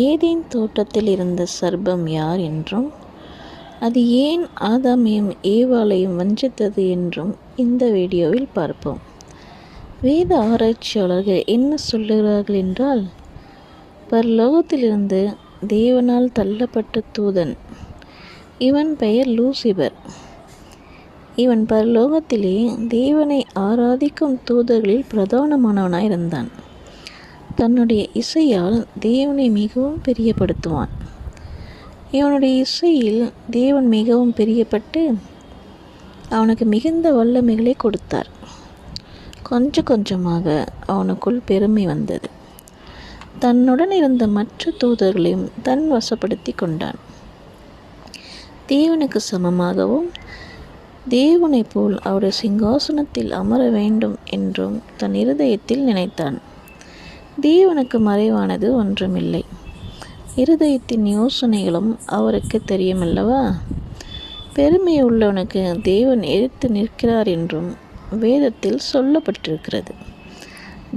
Eden தோட்டத்தில் இருந்த சர்ப்பம் யார் என்றும் அது ஏன் ஆதாமையும் ஏவாளையும் வஞ்சித்தது என்றும் இந்த வீடியோவில் பார்ப்போம். வேத ஆராய்ச்சியாளர்கள் என்ன சொல்லுகிறார்கள் என்றால், பரலோகத்திலிருந்து தேவனால் தள்ளப்பட்ட தூதன், இவன் பெயர் லூசிபர். இவன் பரலோகத்திலே தேவனை ஆராதிக்கும் தூதர்களில் பிரதானமானவனாயிருந்தான். தன்னுடைய இசையால் தேவனை மிகவும் பிரியப்படுத்துவான். இவனுடைய இசையில் தேவன் மிகவும் பிரியப்பட்டு அவனுக்கு மிகுந்த வல்லமைகளை கொடுத்தார். கொஞ்சம் கொஞ்சமாக அவனுக்குள் பெருமை வந்தது. தன்னுடன் இருந்த மற்ற தூதர்களையும் தன் வசப்படுத்தி கொண்டான். தேவனுக்கு சமமாகவும் தேவனை போல் அவருடைய சிங்காசனத்தில் அமர வேண்டும் என்றும் தன் இருதயத்தில் நினைத்தான். தேவனுக்கு மறைவானது ஒன்றுமில்லை. இருதயத்தின் யோசனைகளும் அவருக்கு தெரியுமல்லவா? பெருமை உள்ளவனுக்கு தேவன் எதிர்த்து நிற்கிறார் என்றும் வேதத்தில் சொல்லப்பட்டிருக்கிறது.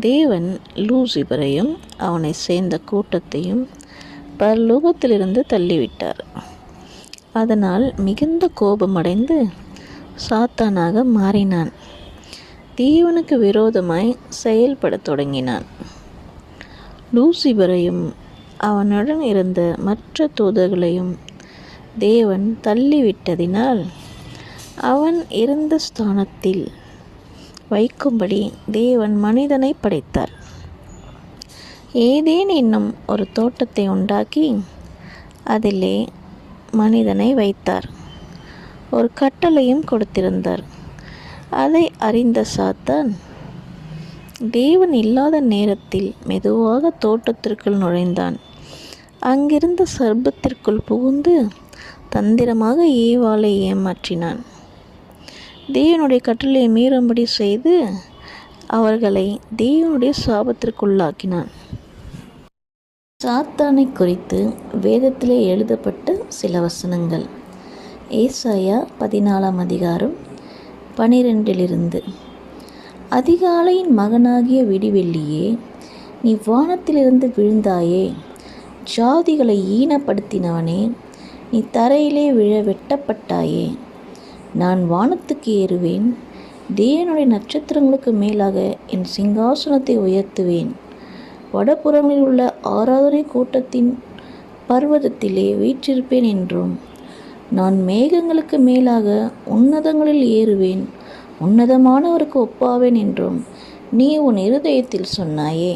தேவன் லூசிபரையும் அவனை சேர்ந்த கூட்டத்தையும் பரலோகத்திலிருந்து தள்ளிவிட்டார். அதனால் மிகுந்த கோபமடைந்து சாத்தானாக மாறினான். தேவனுக்கு விரோதமாய் செயல்படத் தொடங்கினான். லூசிபரையும் அவனுடன் இருந்த மற்ற தூதர்களையும் தேவன் தள்ளிவிட்டதினால் அவன் இருந்த ஸ்தானத்தில் வைக்கும்படி தேவன் மனிதனை படைத்தார். ஏதேன் என்னும் ஒரு தோட்டத்தை உண்டாக்கி அதிலே மனிதனை வைத்தார். ஒரு கட்டளையும் கொடுத்திருந்தார். அதை அறிந்த சாத்தான் தேவன் இல்லாத நேரத்தில் மெதுவாக தோட்டத்திற்குள் நுழைந்தான். அங்கிருந்த சர்ப்பத்திற்குள் புகுந்து தந்திரமாக ஏவாளை ஏமாற்றினான். தேவனுடைய கட்டளையை மீறும்படி செய்து அவர்களை தேவனுடைய சாபத்திற்குள்ளாக்கினான். சாத்தானை குறித்து வேதத்திலே எழுதப்பட்ட சில வசனங்கள். ஏசாயா 14 அதிகாரம் 12 அதிகாலையின் மகனாகிய விடிவெள்ளியே, நீ வானத்திலிருந்து விழுந்தாயே. ஜாதிகளை ஈனப்படுத்தினவனே, நீ தரையிலே விழ வெட்டப்பட்டாயே. நான் வானத்துக்கு ஏறுவேன், தேவனுடைய நட்சத்திரங்களுக்கு மேலாக என் சிங்காசனத்தை உயர்த்துவேன். வடபுறங்களில் உள்ள ஆராதனை கூட்டத்தின் பர்வதத்திலே வீற்றிருப்பேன் என்றும், நான் மேகங்களுக்கு மேலாக உன்னதங்களில் ஏறுவேன், உன்னதமானவருக்கு ஒப்பாவேன் என்றும் நீ உன் இருதயத்தில் சொன்னாயே.